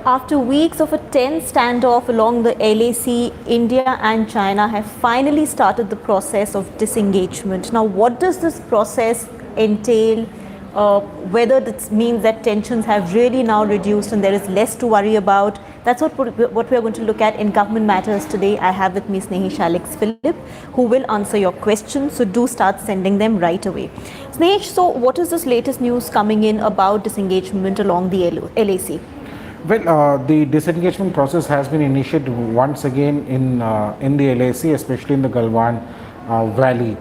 After weeks of a tense standoff along the LAC, India and China have finally started the process of disengagement. Now, what does this process entail? Whether this means that tensions have really now reduced and there is less to worry about. That's what we are going to look at in Government Matters today. I have with me Snehesh Alex Philip, who will answer your questions. So do start sending them right away. Snehesh, so what is this latest news coming in about disengagement along the LAC? Well, the disengagement process has been initiated once again in the LAC, especially in the Galwan Valley.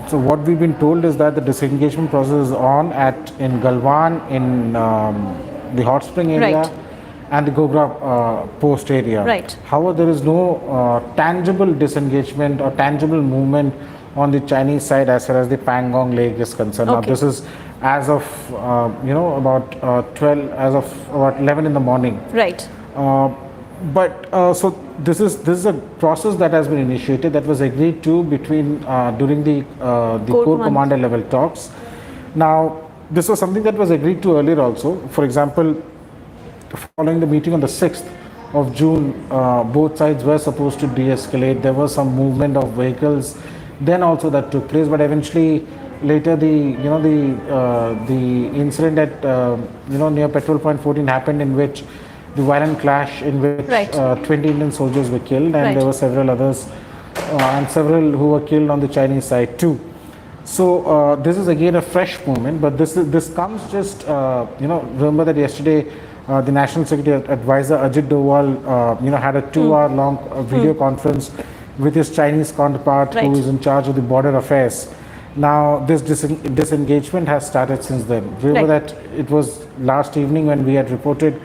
So what we've been told is that the disengagement process is on in Galwan, in the hot spring area, right, and the Gogra post area. Right. However, there is no tangible disengagement or tangible movement on the Chinese side as far as the Pangong Lake is concerned. Okay. Now, this is as of about 11 in the morning. Right. So this is a process that has been initiated, that was agreed to between during the Corps Commander level talks. Now, this was something that was agreed to earlier also. For example, following the meeting on the 6th of June, both sides were supposed to de-escalate. There was some movement of vehicles then also that took place, but eventually later the incident at near Petrol Point 14 happened, in which the violent clash in which right, 20 Indian soldiers were killed, and right, there were several others and several who were killed on the Chinese side too. So this is again a fresh movement, but this comes just remember that yesterday the National Security Advisor Ajit Doval had a 2-hour long video conference with his Chinese counterpart, right, who is in charge of the border affairs. Now, this disengagement has started since then. Remember right, that it was last evening when we had reported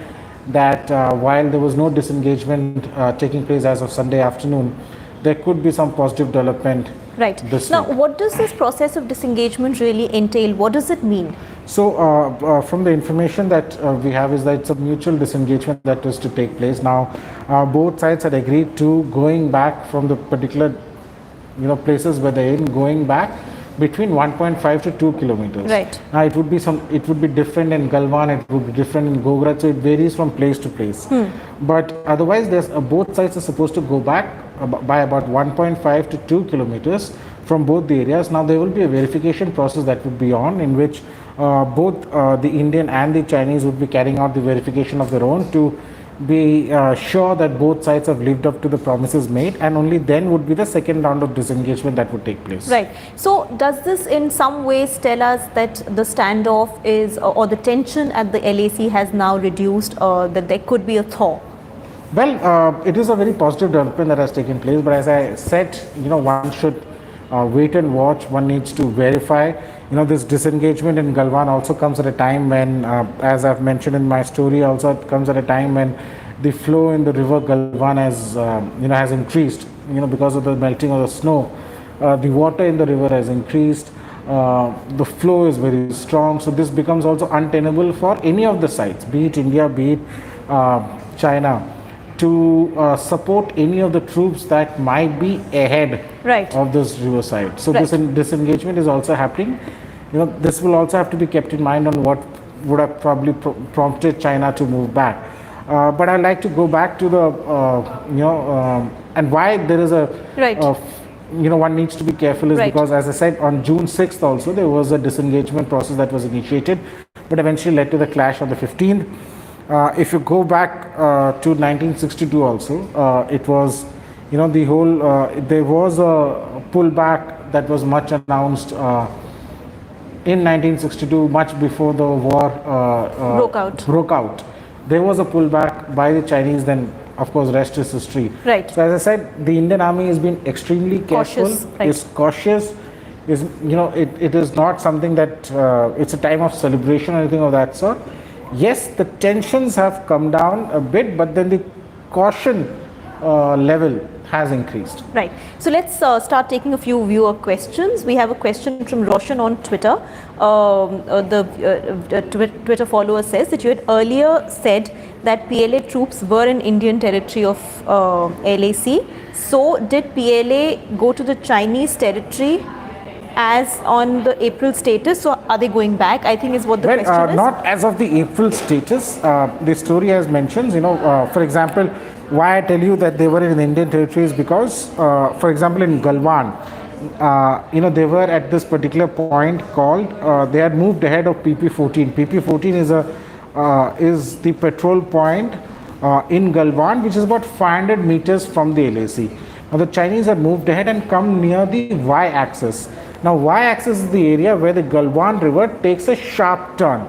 that while there was no disengagement taking place as of Sunday afternoon, there could be some positive development. Right. Now, what does this process of disengagement really entail? What does it mean? So, from the information that we have is that it's a mutual disengagement that is to take place. Now, both sides had agreed to going back from the particular, places where they're in, going back between 1.5 to 2 kilometers. Right. Now, it would be different in Galwan, it would be different in Gogra, so it varies from place to place. But otherwise, both sides are supposed to go back by about 1.5 to 2 kilometers from both the areas. Now, there will be a verification process that would be on, in which both the Indian and the Chinese would be carrying out the verification of their own to be sure that both sides have lived up to the promises made, and only then would be the second round of disengagement that would take place. Right. So does this in some ways tell us that the standoff is, or the tension at the LAC has now reduced, or that there could be a thaw? Well, it is a very positive development that has taken place, but as I said, one should wait and watch. One needs to verify. This disengagement in Galwan also comes at a time when, as I've mentioned in my story, also it comes at a time when the flow in the river Galwan has increased. Because of the melting of the snow, the water in the river has increased. The flow is very strong, so this becomes also untenable for any of the sides, be it India, be it China, to support any of the troops that might be ahead, right, of this riverside. So, right, this disengagement is also happening. This will also have to be kept in mind on what would have probably prompted China to move back. But I'd like to go back to the and why there is a right, one needs to be careful is, right, because, as I said, on June 6th also there was a disengagement process that was initiated, but eventually led to the clash on the 15th. If you go back to 1962 also, it was, the whole, there was a pullback that was much announced in 1962, much before the war broke out. There was a pullback by the Chinese, then of course rest is history. Right. So as I said, the Indian Army has been extremely careful, right, is cautious, is, it is not something that it's a time of celebration or anything of that sort. Yes, the tensions have come down a bit, but then the caution level has increased. Right. So let's start taking a few viewer questions. We have a question from Roshan on Twitter. The Twitter follower says that you had earlier said that PLA troops were in Indian territory of LAC. So did PLA go to the Chinese territory as on the April status? So are they going back? I think is what the Well, question is. not as of the April status. The story has mentions, for example, why I tell you that they were in Indian territory is because, for example, in Galwan, they were at this particular point called, they had moved ahead of PP14. PP14 is the patrol point in Galwan, which is about 500 meters from the LAC. Now the Chinese had moved ahead and come near the y-axis. Now y-axis is the area where the Galwan river takes a sharp turn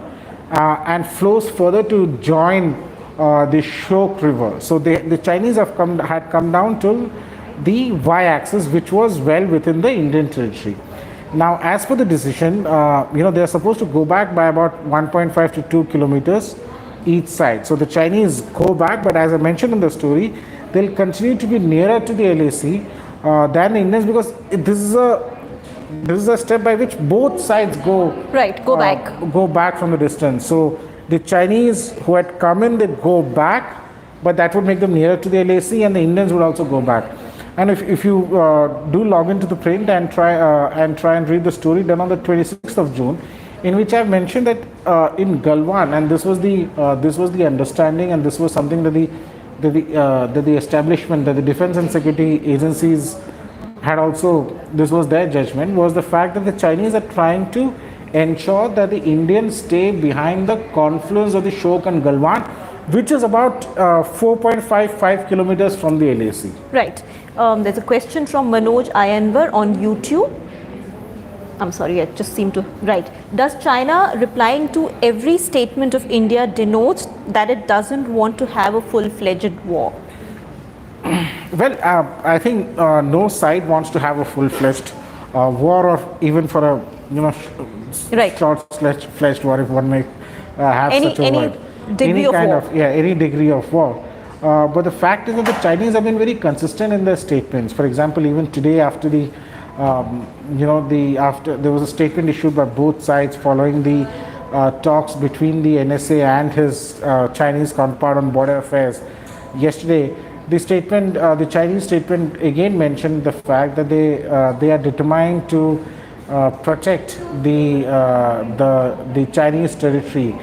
and flows further to join the Shok river. So the Chinese had come down to the y-axis, which was well within the Indian territory. Now, as per the decision, they are supposed to go back by about 1.5 to 2 kilometers each side. So the Chinese go back, but as I mentioned in the story, they'll continue to be nearer to the LAC than the Indians, because this is a step by which both sides go back from the distance. So the Chinese who had come in, they go back, but that would make them nearer to the LAC, and the Indians would also go back. And if you do log into ThePrint and try and read the story done on the 26th of June, in which I've mentioned that in Galwan, and this was the understanding, and this was something that the establishment, that the defense and security agencies had also, this was their judgment, was the fact that the Chinese are trying to ensure that the Indians stay behind the confluence of the Shok and Galwan, which is about 4.55 kilometers from the LAC. Right. There's a question from Manoj Ayanvar on YouTube. I'm sorry, I just seem to. Right. Does China replying to every statement of India denotes that it doesn't want to have a full-fledged war? Well, I think no side wants to have a full-fledged war, or even for a short-fledged war, if one may have such a word. Any degree of war. But the fact is that the Chinese have been very consistent in their statements. For example, even today, after there was a statement issued by both sides following the talks between the NSA and his Chinese counterpart on border affairs. Yesterday, the Chinese statement again mentioned the fact that they are determined to protect the Chinese territory.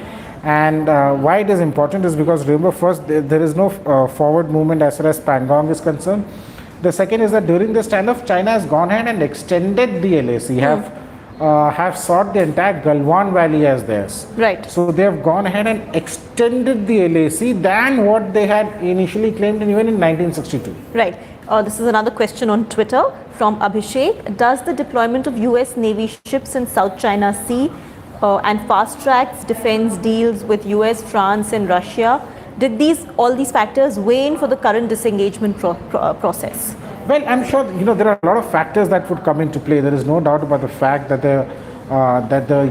And why it is important is because, remember, first, there is no forward movement as far as Pangong is concerned. The second is that during this standoff, China has gone ahead and extended the LAC, have sought the entire Galwan Valley as theirs. Right. So they have gone ahead and extended the LAC than what they had initially claimed even in 1962. Right. This is another question on Twitter from Abhishek. Does the deployment of US Navy ships in South China Sea and fast tracks defense deals with US, France and Russia, did all these factors weigh in for the current disengagement process? Well, I'm sure there are a lot of factors that would come into play. There is no doubt about the fact that the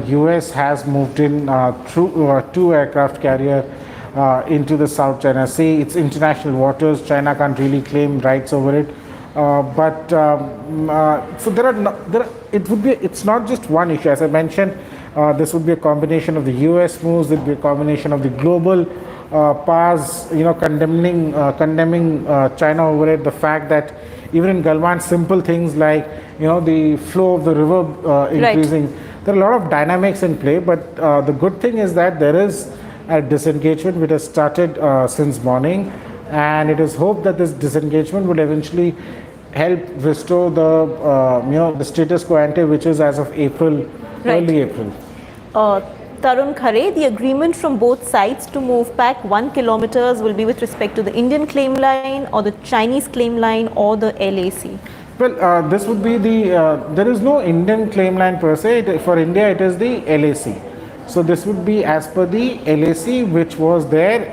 US has moved in through two aircraft carrier into the South China Sea. It's international waters. China can't really claim rights over it. So it's not just one issue. As I mentioned, this would be a combination of the US moves. It would be a combination of the global powers, condemning China over it. The fact that even in Galwan, simple things like the flow of the river increasing. Right. There are a lot of dynamics in play, but the good thing is that there is a disengagement which has started since morning, and it is hoped that this disengagement would eventually help restore the status quo ante, which is as of April, early April. Tarun Khare, the agreement from both sides to move back 1 kilometers will be with respect to the Indian claim line or the Chinese claim line or the LAC? Well, this would be there is no Indian claim line per se. For India, it is the LAC. So this would be as per the LAC, which was there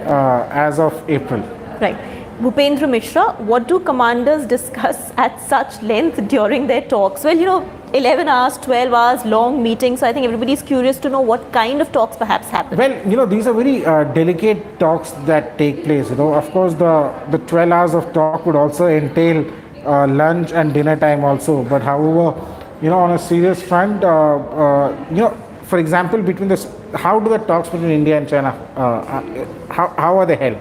as of April. Right. Bhupendra Mishra, what do commanders discuss at such length during their talks? Well, 11 hours, 12 hours, long meetings. So I think everybody is curious to know what kind of talks perhaps happen. Well, these are very delicate talks that take place. Of course, the 12 hours of talk would also entail lunch and dinner time also. But however, on a serious front, for example, how do the talks between India and China, how are they held?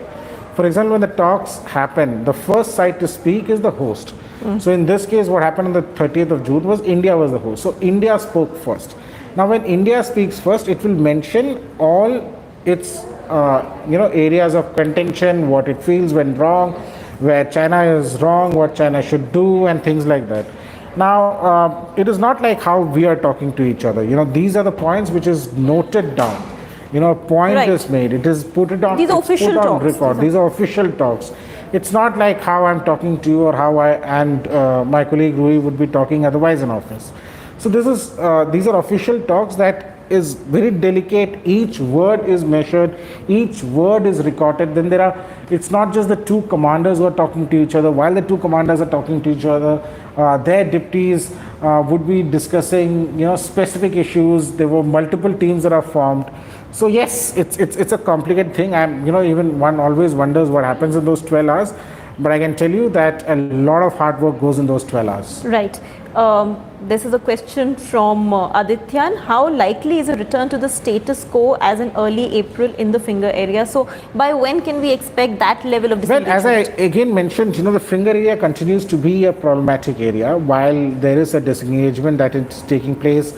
For example, when the talks happen, the first side to speak is the host. So in this case, what happened on the 30th of June was India was the host. So India spoke first. Now, when India speaks first, it will mention all its areas of contention, what it feels went wrong, where China is wrong, what China should do, and things like that. Now, it is not like how we are talking to each other. These are the points which is noted down. A point Right. is made. It is put it on. These are it's put official on talks. record. These are official talks. It's not like how I'm talking to you or how I and my colleague Rui would be talking otherwise in office. So these are official talks that is very delicate. Each word is measured. Each word is recorded. Then it's not just the two commanders who are talking to each other. While the two commanders are talking to each other, their deputies would be discussing specific issues. There were multiple teams that are formed. So yes, it's a complicated thing. Even one always wonders what happens in those 12 hours. But I can tell you that a lot of hard work goes in those 12 hours. Right. This is a question from Adityan. How likely is a return to the status quo as in early April in the finger area? So by when can we expect that level of Well, disengagement? as I again mentioned, the finger area continues to be a problematic area. While there is a disengagement that is taking place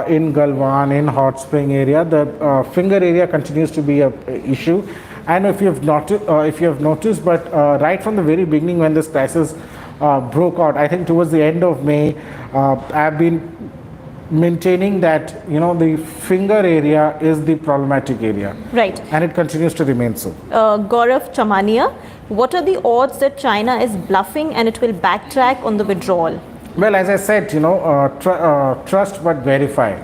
in Galwan, in Hot Spring area, the finger area continues to be a issue. And if you have noticed, but right from the very beginning when this crisis broke out, I think towards the end of May, I've been maintaining that the finger area is the problematic area. Right. And it continues to remain so. Gaurav Chamania, what are the odds that China is bluffing and it will backtrack on the withdrawal? Well, as I said, trust but verify.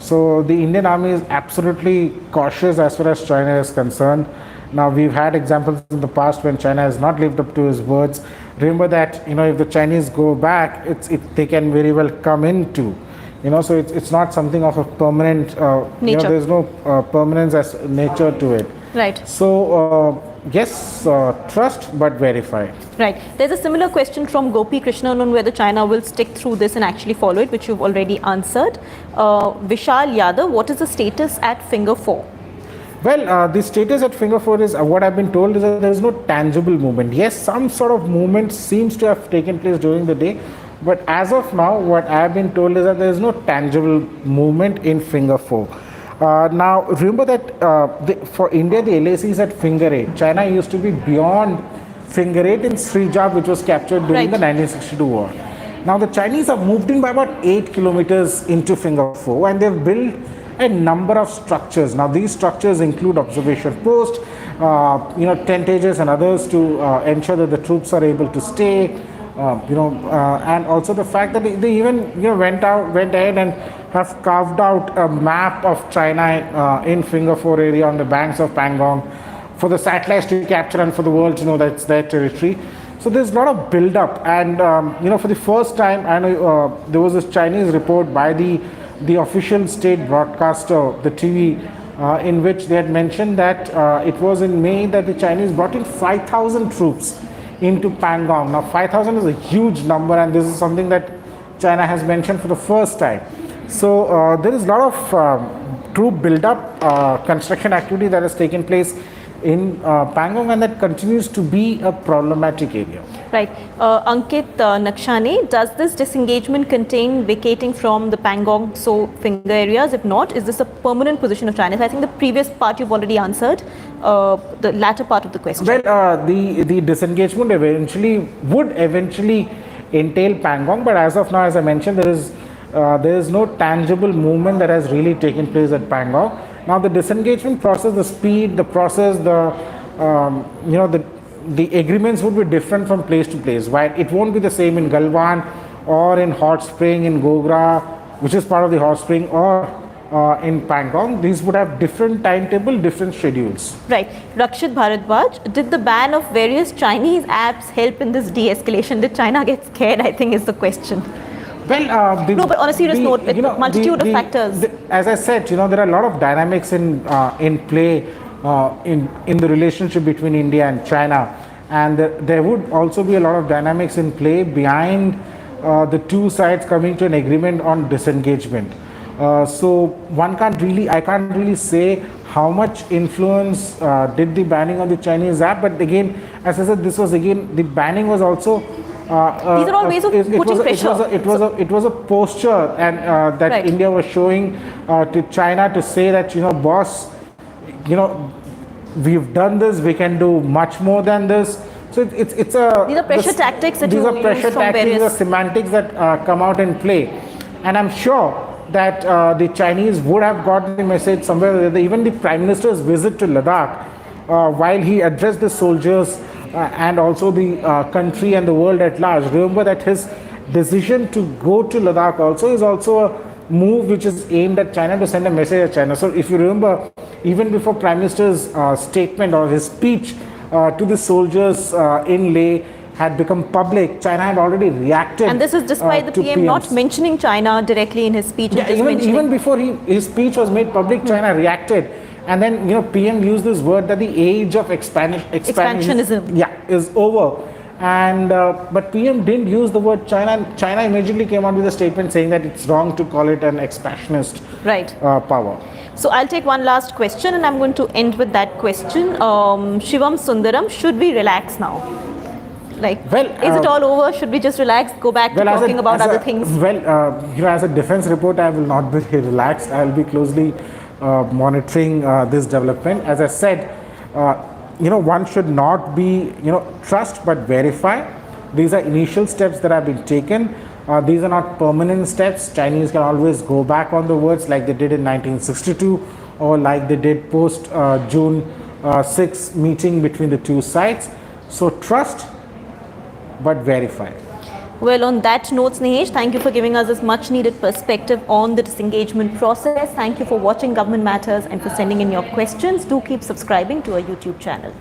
So the Indian Army is absolutely cautious as far as China is concerned. Now, we've had examples in the past when China has not lived up to its words. Remember that, if the Chinese go back, they can very well come into, so it's not something of a permanent, nature. There's no permanence as nature to it. Right. So, yes, trust but verify. Right. There's a similar question from Gopi Krishnan on whether China will stick through this and actually follow it, which you've already answered. Vishal Yadav, what is the status at Finger 4? Well, the status at Finger 4 is what I've been told is that there is no tangible movement. Yes, some sort of movement seems to have taken place during the day, but as of now, what I've been told is that there is no tangible movement in Finger 4. Now, remember that for India, the LAC is at Finger 8. China used to be beyond Finger 8 in Srijab, which was captured during the 1962 war. Now, the Chinese have moved in by about 8 kilometers into Finger 4, and they've built a number of structures. Now, these structures include observation posts, tentages and others to ensure that the troops are able to stay, and also the fact that they even went ahead and have carved out a map of China in Finger 4 area on the banks of Pangong for the satellites to capture and for the world to know that's their territory. So there's a lot of build-up, and for the first time, I know there was this Chinese report by the official state broadcaster, the TV, in which they had mentioned that it was in May that the Chinese brought in 5,000 troops into Pangong. Now, 5,000 is a huge number, and this is something that China has mentioned for the first time. So there is a lot of troop build-up, construction activity that has taken place in Pangong, and that continues to be a problematic area. Right. Ankit Nakshani, does this disengagement contain vacating from the Pangong finger areas? If not, is this a permanent position of China? So I think the previous part you've already answered, the latter part of the question. Well, the disengagement would eventually entail Pangong, but as of now, as I mentioned, there is no tangible movement that has really taken place at Pangong. Now, the disengagement process, the speed, the process, the agreements would be different from place to place. Right? It won't be the same in Galwan or in Hot Spring, in Gogra, which is part of the Hot Spring, or in Pangong. These would have different timetable, different schedules. Right. Rakshit Bharadwaj, did the ban of various Chinese apps help in this de-escalation? Did China get scared, I think is the question. Well, no, but on a serious note, with multitude of factors. As I said, there are a lot of dynamics in play in the relationship between India and China, and there would also be a lot of dynamics in play behind the two sides coming to an agreement on disengagement. So I can't really say how much influence did the banning of the Chinese app, but again, as I said, the banning was also These are all ways of putting pressure. It was a posture, and that Right. India was showing to China to say that, boss, we've done this, we can do much more than this. So it's a These are pressure tactics that these you are pressure use from tactics, these are various. semantics that come out in play, and I'm sure that the Chinese would have got the message somewhere or the other. Even the Prime Minister's visit to Ladakh, while he addressed the soldiers and also the country and the world at large, remember that his decision to go to Ladakh also is also a move which is aimed at China, to send a message at China. So if you remember, even before Prime Minister's statement or his speech to the soldiers in Leh had become public, China had already reacted. And this is despite the to PM not PMs. mentioning China directly in his speech. Yeah, even before his speech was made public, China reacted. And then, PM used this word that the age of Expansionism. is over. And but PM didn't use the word China. And China immediately came out with a statement saying that it's wrong to call it an expansionist Right. power. So I'll take one last question, and I'm going to end with that question. Shivam Sundaram, should we relax now? Is it all over? Should we just relax, go back to talking about other things? Well, as a defense reporter, I will not be relaxed. I will be closely monitoring this development. As I said, one should not be, trust but verify. These are initial steps that have been taken. These are not permanent steps. Chinese can always go back on the words like they did in 1962 or like they did post June 6 meeting between the two sides. So trust but verify. Well, on that note, Snehesh, thank you for giving us this much needed perspective on the disengagement process. Thank you for watching Government Matters and for sending in your questions. Do keep subscribing to our YouTube channel.